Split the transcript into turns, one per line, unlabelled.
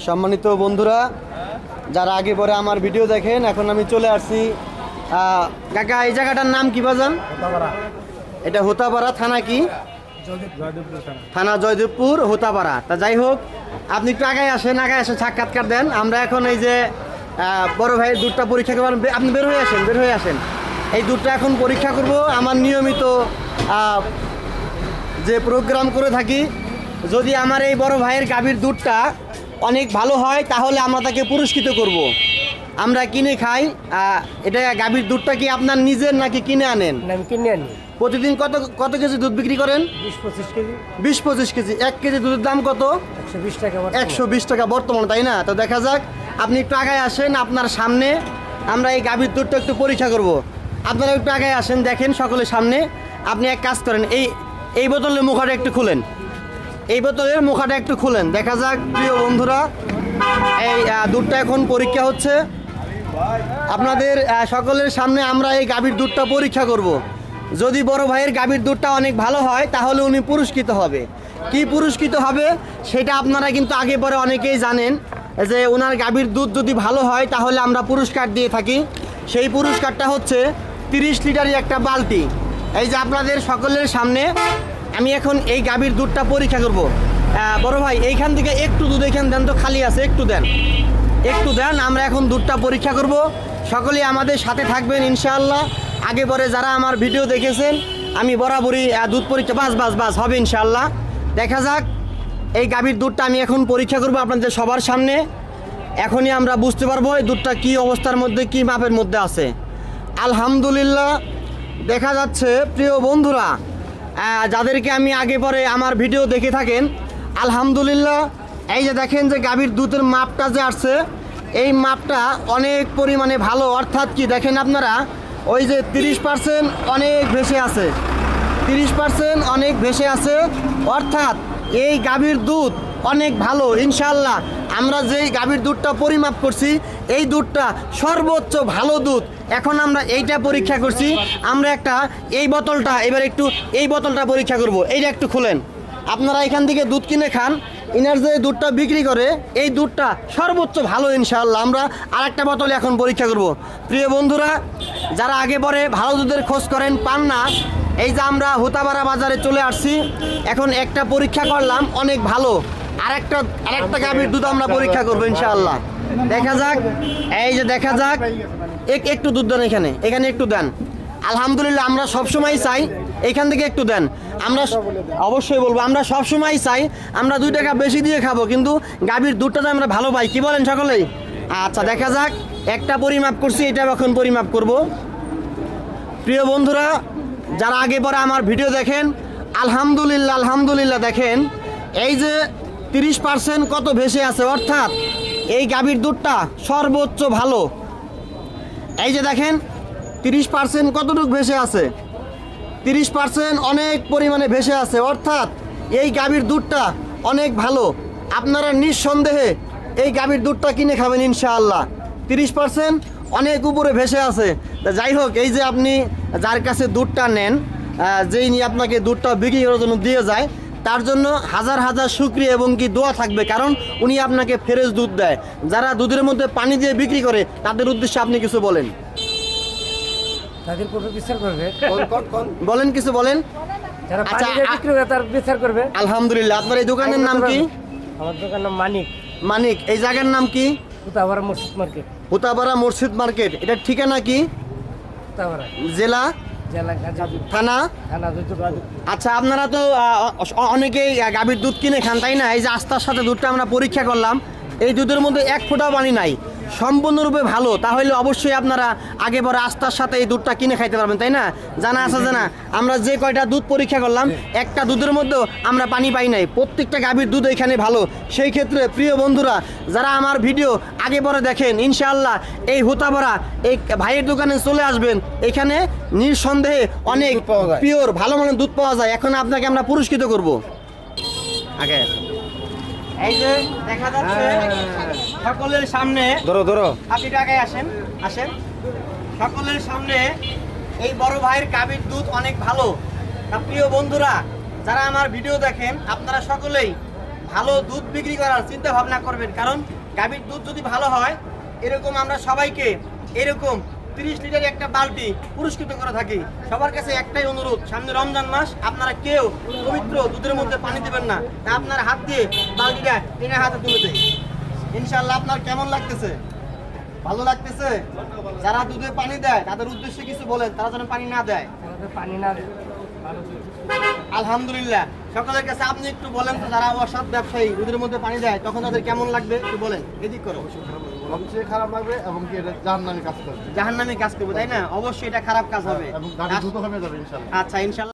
সম্মানিত বন্ধুরা, যারা আগে পরে আমার ভিডিও দেখেন, এখন আমি চলে আসছি। কাকা, এই জায়গাটার নাম কি বাজান? এটা হোতাপাড়া, থানা কি? থানা জয়দেবপুর, হোতাপাড়া। তা যাই হোক, আপনি একটু আগে আসেন, সাক্ষাৎকার দেন। আমরা এখন এই যে বড় ভাইয়ের দুধটা পরীক্ষা করবো। আপনি বের হয়ে আসেন। এই দুধটা এখন পরীক্ষা করব। আমার নিয়মিত যে প্রোগ্রাম করে থাকি, যদি আমার এই বড় ভাইয়ের গাভীর দুধটা অনেক ভালো হয় তাহলে আমরা তাকে পুরস্কৃত করব। আমরা কিনে খাই। এটা গাভীর দুধটা কি আপনার নিজের নাকি কিনে আনেন?
কিনে আনি।
প্রতিদিন কত কেজি দুধ বিক্রি করেন?
20-25 কেজি।
20-25 কেজি। 1 কেজি দুধের দাম কত?
120 টাকা।
120 টাকা বর্তমানে, তাই না? তো দেখা যাক, আপনি একটু আগায় আসেন। আপনার সামনে আমরা এই গাভীর দুধটা একটু পরীক্ষা করব। আপনারা একটু আগায় আসেন, দেখেন সকলের সামনে। আপনি এক কাজ করেন, এই বোতলের মুখাটা একটু খুলেন। দেখা যাক প্রিয় বন্ধুরা, এই দুধটা এখন পরীক্ষা হচ্ছে। আপনাদের সকলের সামনে আমরা এই গাভীর দুধটা পরীক্ষা করব। যদি বড় ভাইয়ের গাভীর দুধটা অনেক ভালো হয় তাহলে উনি পুরস্কৃত হবে। কি পুরস্কৃত হবে সেটা আপনারা কিন্তু আগে পরে অনেকেই জানেন, যে ওনার গাভীর দুধ যদি ভালো হয় তাহলে আমরা পুরস্কার দিয়ে থাকি। সেই পুরস্কারটা হচ্ছে 30 লিটারই একটা বালতি। এই যে আপনাদের সকলের সামনে আমি এখন এই গাভীর দুধটা পরীক্ষা করব। বড় ভাই, এইখান থেকে একটু দুধ এখানে দেন তো, খালি আছে, একটু দেন। আমরা এখন দুধটা পরীক্ষা করব। সকলেই আমাদের সাথে থাকবেন ইনশাআল্লাহ। আগে পরে যারা আমার ভিডিও দেখেছেন, আমি বরাবরই দুধ পরীক্ষা বাস হবে ইনশাআল্লাহ। দেখা যাক, এই গাভীর দুধটা আমি এখন পরীক্ষা করব আপনাদের সবার সামনে। এখনই আমরা বুঝতে পারবো এই দুধটা কী অবস্থার মধ্যে, কী মাপের মধ্যে আছে। আলহামদুলিল্লাহ, দেখা যাচ্ছে প্রিয় বন্ধুরা, যাদেরকে আমি আগে পরে আমার ভিডিও দেখে থাকেন, আলহামদুলিল্লাহ, এই যে দেখেন যে গাভীর দুধের মাপটা যে আসছে, এই মাপটা অনেক পরিমাণে ভালো। অর্থাৎ কি দেখেন আপনারা, ওই যে 30% অনেক ভেসে আছে, 30% অনেক ভেসে আছে। অর্থাৎ এই গাভীর দুধ অনেক ভালো ইনশাআল্লাহ। আমরা যেই গাভীর দুধটা পরিমাপ করছি, এই দুধটা সর্বোচ্চ ভালো দুধ। এখন আমরা এইটা পরীক্ষা করছি। আমরা এই বোতলটা পরীক্ষা করব। এইটা একটু খুলেন। আপনারা এখান থেকে দুধ কিনে খান, ইনার যে দুধটা বিক্রি করে এই দুধটা সর্বোচ্চ ভালো ইনশাআল্লাহ। আমরা আরেকটা বোতল এখন পরীক্ষা করব। প্রিয় বন্ধুরা, যারা আগে পরে ভালো দুধের খোঁজ করেন, পান না, এই যে আমরা হোতাপাড়া বাজারে চলে আসছি। এখন একটা পরীক্ষা করলাম, অনেক ভালো। আরেকটা গাভীর দুধ আমরা পরীক্ষা করবো ইনশাআল্লাহ। দেখা যাক, এই যে দেখা যাক, একটু দুধ দেন, এখানে একটু দেন। আলহামদুলিল্লাহ, আমরা সবসময় চাই এখান থেকে একটু দেন। আমরা অবশ্যই বলবো, আমরা সবসময় চাই আমরা 2 টাকা বেশি দিয়ে খাবো, কিন্তু গাভীর দুধটা তো আমরা ভালো পাই। কি বলেন সকলেই? আচ্ছা, দেখা যাক, একটা পরিমাপ করছি, এটা এখন পরিমাপ করব। প্রিয় বন্ধুরা, যারা আগে পরে আমার ভিডিও দেখেন, আলহামদুলিল্লাহ দেখেন, এই যে 30% কত ভেসে আছে। অর্থাৎ এই গাভীর দুধটা সর্বোচ্চ ভালো। এই যে দেখেন 30% কতটুকু ভেসে আছে, 30% অনেক পরিমাণে ভেসে আছে। অর্থাৎ এই গাভীর দুধটা অনেক ভালো। আপনারা নিঃসন্দেহে এই গাভীর দুধটা কিনে খাবেন ইনশাআল্লাহ। 30% অনেক উপরে ভেসে আছে। তা যাই হোক, এই যে আপনি যার কাছে দুধটা নেন, যেই নিয়ে আপনাকে দুধটা বিক্রি করার জন্য দিয়ে যায়, তার জন্য হাজার শুকরিয়া এবং কি দোয়া থাকবে, কারণ উনি আপনাকে ফ্রেশ দুধ দেয়। যারা দুধের মধ্যে পানি দিয়ে বিক্রি করে, তাদের উদ্দেশ্যে আপনি কিছু বলেন।
তাদের উপর বিচার করবে।
বলেন, কিছু বলেন।
যারা পানি দিয়ে বিক্রি করে তার বিচার করবে।
আলহামদুলিল্লাহ। আপনার এই দোকানের নাম কি?
আমার দোকানের নাম
মানিক। এই জায়গার নাম কি?
হোতাপাড়া মসজিদ মার্কেট। এটার ঠিকানা কি? হোতাপাড়া জেলা থানা। আচ্ছা, আপনারা তো অনেকেই গাভীর দুধ কিনে খান, তাই না? এই যে আস্থার সাথে দুধটা আমরা পরীক্ষা করলাম, এই দুধের মধ্যে 1 ফোঁটা পানি নাই, সম্পূর্ণরূপে ভালো। তাহলে অবশ্যই আপনারা আগে পরে আস্থার সাথে এই দুধটা কিনে খাইতে পারবেন, তাই না? জানা আছে যে না, আমরা যে কয়টা দুধ পরীক্ষা করলাম, একটা দুধের মধ্যেও আমরা পানি পাই নাই। প্রত্যেকটা গাভীর দুধ এখানে ভালো। সেই ক্ষেত্রে প্রিয় বন্ধুরা, যারা আমার ভিডিও আগে পরে দেখেন, ইনশাআল্লাহ এই হোতাপাড়া এই ভাইয়ের দোকানে চলে আসবেন। এখানে নিঃসন্দেহে অনেক পিওর ভালো মানের দুধ পাওয়া যায়। এখন আপনাকে আমরা পুরস্কৃত করব। আগে এই যে দেখা যাচ্ছে সকলের সামনে, ধরো আপনি টাকা আসেন সকলের সামনে এই বড় ভাইয়ের গাভীর দুধ অনেক ভালো। প্রিয় বন্ধুরা, যারা আমার ভিডিও দেখেন, আপনারা সকলেই
ভালো দুধ বিক্রি করার চিন্তা ভাবনা করবেন, কারণ গাভীর দুধ যদি ভালো হয়, এরকম আমরা সবাইকে এরকম 30 লিটার একটা বালতি পুরস্কৃত করে থাকি। সবার কাছে একটাই অনুরোধ, সামনে রমজান মাস, আপনারা কেউ পবিত্র দুধের মধ্যে পানি দেবেন না, তা আপনার হাত দিয়ে বালতিটা এনার হাতে তুলে দেয়। ইনশাআল্লাহ আপনার কেমন লাগতেছে? ভালো লাগতেছে? যারা দুধে পানি দেয় তাদের উদ্দেশ্যে কিছু বলেন, তারা যেন পানি না দেয়।
পানি না দেয়।
আলহামদুলিল্লাহ। সকলের কাছে আপনি একটু বলেন তো, যারা অসৎ ব্যবসায়ী দুধের মধ্যে পানি দেয় তখন তাদের কেমন লাগবে একটু বলেন, এদিক করো।
সবচেয়ে খারাপ লাগবে এবং কি এটা জাহান্নামে কাজ করবে
জাহান্নামে কাজ করবে, তাই না? অবশ্যই এটা খারাপ কাজ হবে।
এবং গাড়ি দ্রুত কমে যাবে ইনশাআল্লাহ।
আচ্ছা, ইনশাআল্লাহ।